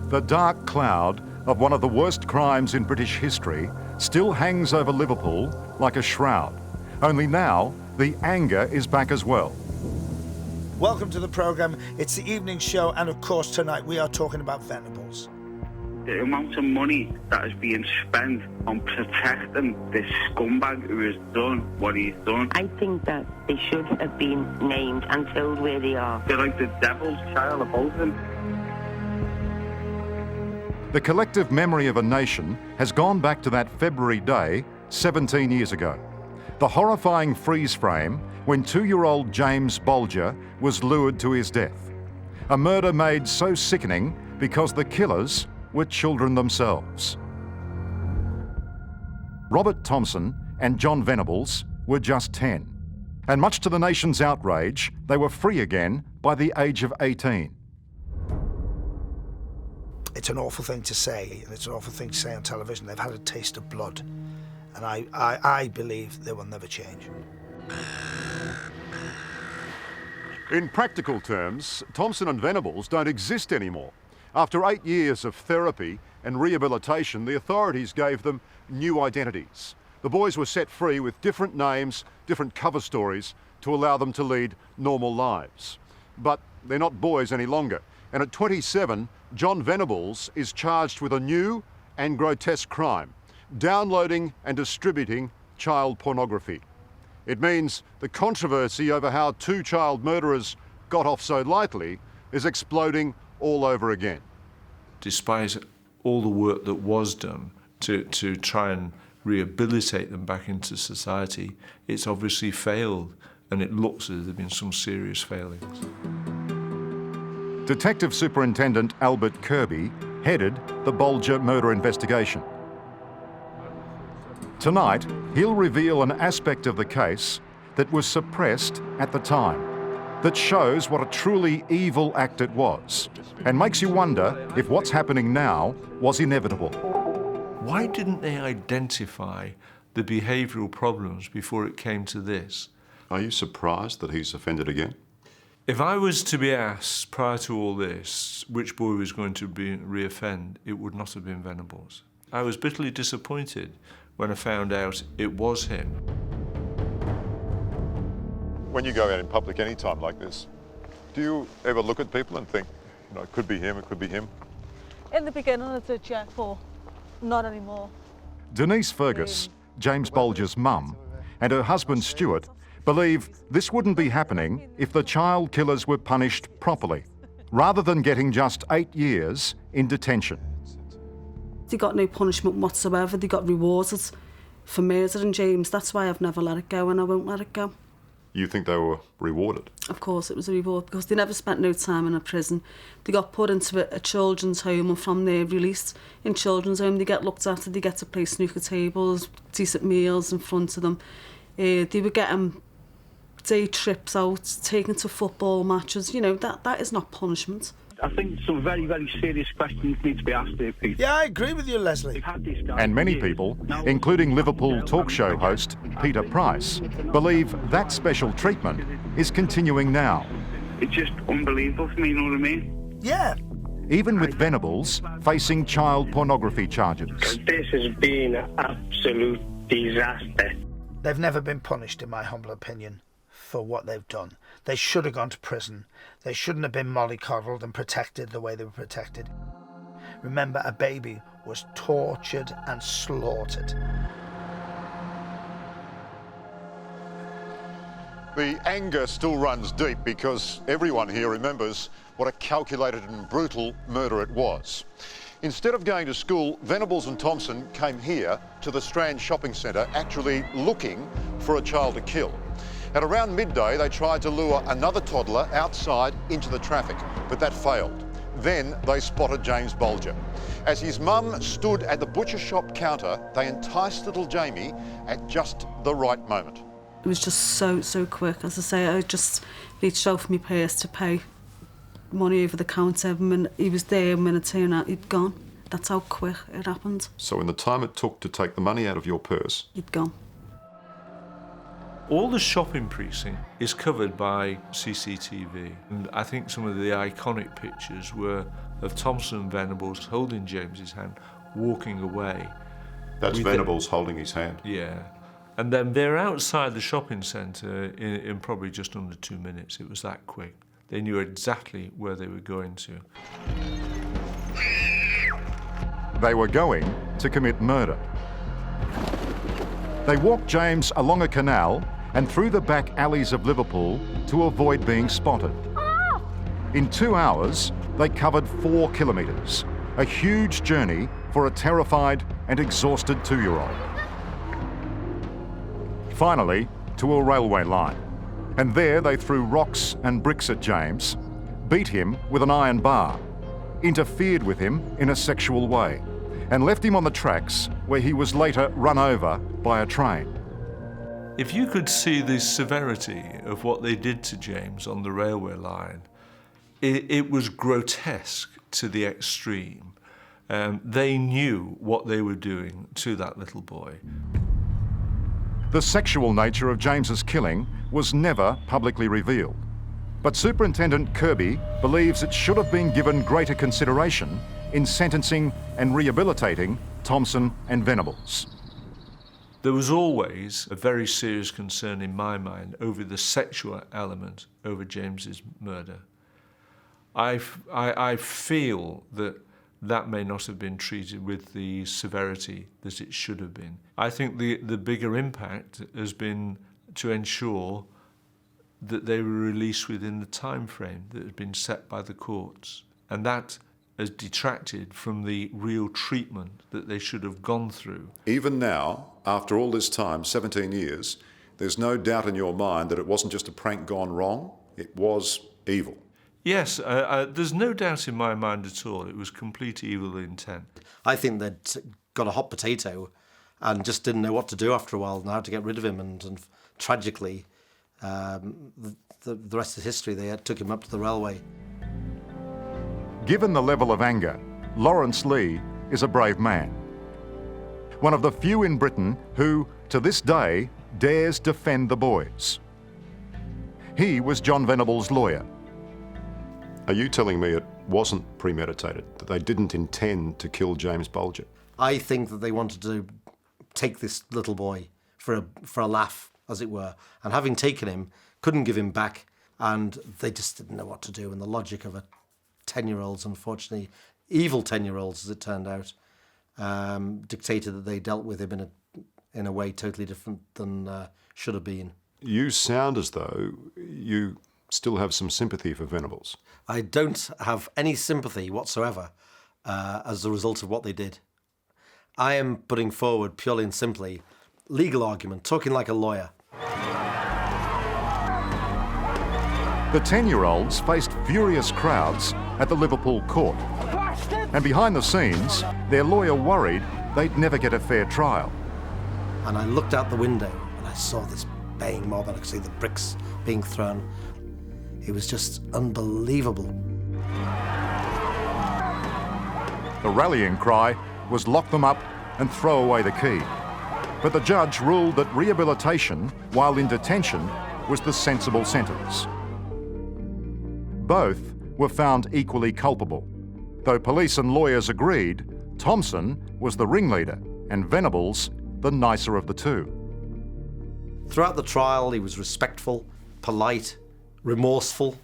The dark cloud of one of the worst crimes in British history still hangs over Liverpool like a shroud. Only now, the anger is back as well. Welcome to the programme. It's the evening show, and of course tonight we are talking about Venables. The amount of money that is being spent on protecting this scumbag who has done what he's done. I think that they should have been named and told where they are. They're like the devil's child of both of them. The collective memory of a nation has gone back to that February day 17 years ago. The horrifying freeze frame when 2-year-old James Bulger was lured to his death. A murder made so sickening because the killers were children themselves. Robert Thompson and Jon Venables were just 10. And much to the nation's outrage, they were free again by the age of 18. It's an awful thing to say, and it's an awful thing to say on television. They've had a taste of blood, and I believe they will never change. In practical terms, Thompson and Venables don't exist anymore. After 8 years of therapy and rehabilitation, the authorities gave them new identities. The boys were set free with different names, different cover stories to allow them to lead normal lives. But they're not boys any longer. And at 27, Jon Venables is charged with a new and grotesque crime: downloading and distributing child pornography. It means the controversy over how 2 child murderers got off so lightly is exploding all over again. Despite all the work that was done to try and rehabilitate them back into society, it's obviously failed, and it looks as if there have been some serious failings. Detective Superintendent Albert Kirby headed the Bulger murder investigation. Tonight, he'll reveal an aspect of the case that was suppressed at the time, that shows what a truly evil act it was, and makes you wonder if what's happening now was inevitable. Why didn't they identify the behavioural problems before it came to this? Are you surprised that he's offended again? If I was to be asked prior to all this which boy was going to be re-offend, it would not have been Venables. I was bitterly disappointed when I found out it was him. When you go out in public any time like this, do you ever look at people and think, you know, it could be him, it could be him? In the beginning I did, yeah, but not anymore. Denise Fergus, James Bulger's mum, and her husband Stuart believe this wouldn't be happening if the child killers were punished properly, rather than getting just 8 years in detention. They got no punishment whatsoever. They got rewarded for murdering James. That's why I've never let it go, and I won't let it go. You think they were rewarded? Of course it was a reward, because they never spent no time in a prison. They got put into a children's home, and from there released in children's home. They get looked after, they get to play snooker tables, decent meals in front of them. They were getting day trips out, taken to football matches. You know, that is not punishment. I think some very, very serious questions need to be asked here, Pete. Yeah, I agree with you, Leslie. And many people, including Liverpool talk show host Peter Price, believe that special treatment is continuing now. It's just unbelievable for me, you know what I mean? Yeah. Even with Venables facing child pornography charges. This has been an absolute disaster. They've never been punished, in my humble opinion, for what they've done. They should have gone to prison. They shouldn't have been mollycoddled and protected the way they were protected. Remember, a baby was tortured and slaughtered. The anger still runs deep because everyone here remembers what a calculated and brutal murder it was. Instead of going to school, Venables and Thompson came here to the Strand shopping centre, actually looking for a child to kill. At around midday, they tried to lure another toddler outside into the traffic, but that failed. Then they spotted James Bulger. As his mum stood at the butcher shop counter, they enticed little Jamie at just the right moment. It was just so quick. As I say, I just reached out for my purse to pay money over the counter. When he was there, and when I turned out, he'd gone. That's how quick it happened. So in the time it took to take the money out of your purse, He'd gone. All the shopping precinct is covered by CCTV, and I think some of the iconic pictures were of Thompson and Venables holding James's hand, walking away. That's Venables holding his hand. Yeah. And then they're outside the shopping centre in probably just under 2 minutes. It was that quick. They knew exactly where they were going to. They were going to commit murder. They walked James along a canal and through the back alleys of Liverpool to avoid being spotted. In 2 hours, they covered 4 kilometres, a huge journey for a terrified and exhausted 2-year-old. Finally, to a railway line, and there they threw rocks and bricks at James, beat him with an iron bar, interfered with him in a sexual way, and left him on the tracks where he was later run over by a train. If you could see the severity of what they did to James on the railway line, it was grotesque to the extreme. They knew what they were doing to that little boy. The sexual nature of James's killing was never publicly revealed, but Superintendent Kirby believes it should have been given greater consideration in sentencing and rehabilitating Thompson and Venables. There was always a very serious concern in my mind over the sexual element over James's murder. I feel that may not have been treated with the severity that it should have been. I think the bigger impact has been to ensure that they were released within the time frame that had been set by the courts, and that has detracted from the real treatment that they should have gone through. Even now, after all this time, 17 years, there's no doubt in your mind that it wasn't just a prank gone wrong, it was evil. Yes, there's no doubt in my mind at all. It was complete evil intent. I think they'd got a hot potato and just didn't know what to do after a while and how to get rid of him. And tragically, the rest is history. They took him up to the railway. Given the level of anger, Lawrence Lee is a brave man. One of the few in Britain who, to this day, dares defend the boys. He was Jon Venables' lawyer. Are you telling me it wasn't premeditated, that they didn't intend to kill James Bulger? I think that they wanted to take this little boy for a laugh, as it were, and having taken him, couldn't give him back, and they just didn't know what to do. And the logic of 10-year-olds, unfortunately, evil 10-year-olds as it turned out, dictated that they dealt with him in a way totally different than should have been. You sound as though you still have some sympathy for Venables. I don't have any sympathy whatsoever as a result of what they did. I am putting forward purely and simply legal argument, talking like a lawyer. The 10-year-olds faced furious crowds at the Liverpool court. And behind the scenes, their lawyer worried they'd never get a fair trial. And I looked out the window and I saw this baying mob and I could see the bricks being thrown. It was just unbelievable. The rallying cry was lock them up and throw away the key. But the judge ruled that rehabilitation while in detention was the sensible sentence. Both were found equally culpable. Though police and lawyers agreed, Thompson was the ringleader and Venables the nicer of the two. Throughout the trial, he was respectful, polite, remorseful,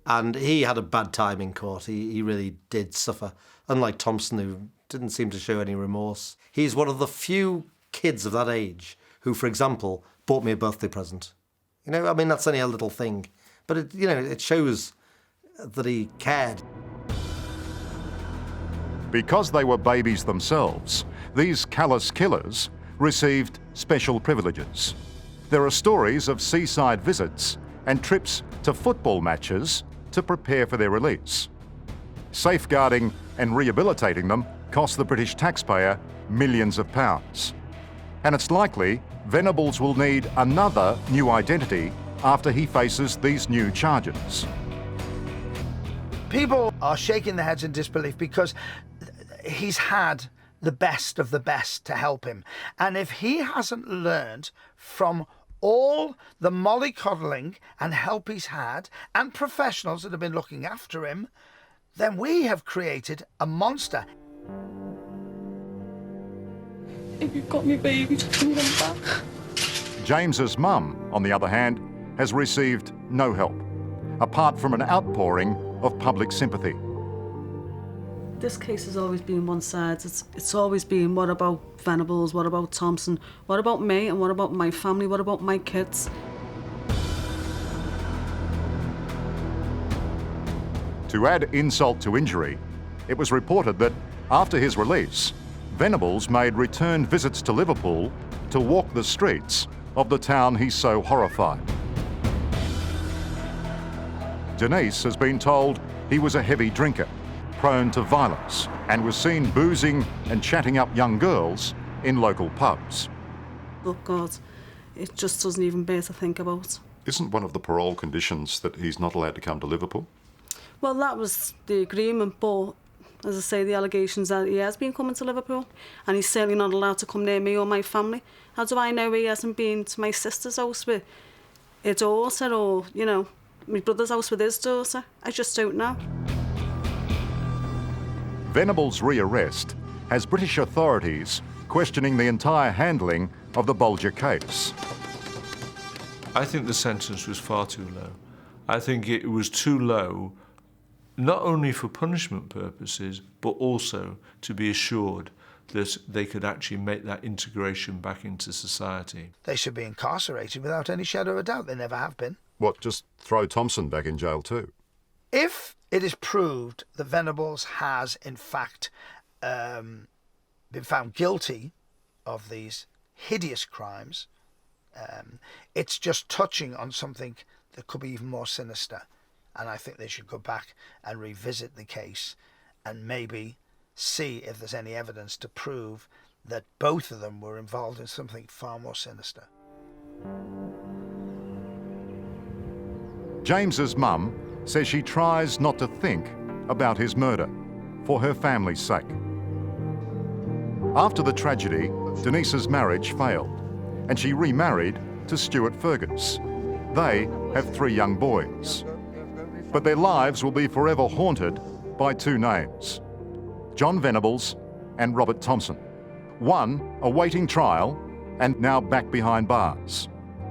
and he had a bad time in court. He really did suffer, unlike Thompson, who didn't seem to show any remorse. He's one of the few kids of that age who, for example, bought me a birthday present. You know, I mean, that's only a little thing, but it shows that he cared. Because they were babies themselves, these callous killers received special privileges. There are stories of seaside visits and trips to football matches to prepare for their release. Safeguarding and rehabilitating them cost the British taxpayer millions of pounds. And it's likely Venables will need another new identity after he faces these new charges. People are shaking their heads in disbelief because he's had the best of the best to help him. And if he hasn't learned from all the mollycoddling and help he's had and professionals that have been looking after him, then we have created a monster. If you've got me baby, just bring them back. James's mum, on the other hand, has received no help, apart from an outpouring of public sympathy. This case has always been one-sided. It's always been, what about Venables, what about Thompson, what about me, and what about my family, what about my kids? To add insult to injury, it was reported that after his release, Venables made return visits to Liverpool to walk the streets of the town he's so horrified. Denise has been told he was a heavy drinker, prone to violence, and was seen boozing and chatting up young girls in local pubs. Oh God, it just doesn't even bear to think about. Isn't one of the parole conditions that he's not allowed to come to Liverpool? Well, that was the agreement, but as I say, the allegations that he has been coming to Liverpool, and he's certainly not allowed to come near me or my family. How do I know he hasn't been to my sister's house with her daughter, or, you know, my brother's house with his daughter? I just don't know. Venables' rearrest has British authorities questioning the entire handling of the Bulger case. I think the sentence was far too low. I think it was too low, not only for punishment purposes, but also to be assured that they could actually make that integration back into society. They should be incarcerated without any shadow of a doubt. They never have been. What, just throw Thompson back in jail too? If it is proved that Venables has, in fact, been found guilty of these hideous crimes, it's just touching on something that could be even more sinister. And I think they should go back and revisit the case and maybe see if there's any evidence to prove that both of them were involved in something far more sinister. James's mum says she tries not to think about his murder for her family's sake. After the tragedy, Denise's marriage failed and she remarried to Stuart Fergus. They have 3 young boys. But their lives will be forever haunted by 2 names, Jon Venables and Robert Thompson. One awaiting trial and now back behind bars.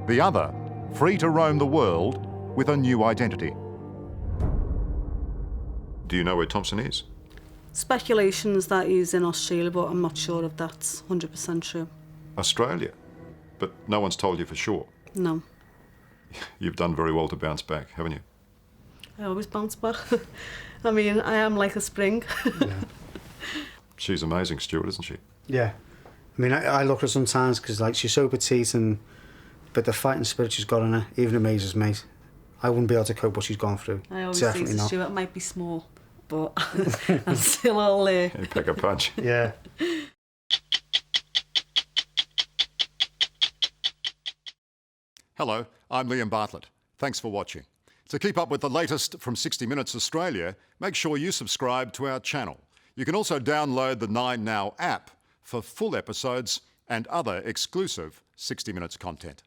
The other free to roam the world with a new identity. Do you know where Thompson is? Speculations that he's in Australia, but I'm not sure if that's 100% true. Australia? But no one's told you for sure? No. You've done very well to bounce back, haven't you? I always bounce back. I mean, I am like a spring. Yeah. She's amazing, Stuart, isn't she? Yeah. I mean, I look at her sometimes because, like, she's so petite, but the fighting spirit she's got in her even amazes me. I wouldn't be able to cope what she's gone through. I always Definitely say to not. Stuart, might be small, but I'm still all there. You pick a punch. Yeah. Hello, I'm Liam Bartlett. Thanks for watching. To keep up with the latest from 60 Minutes Australia, make sure you subscribe to our channel. You can also download the 9Now app for full episodes and other exclusive 60 Minutes content.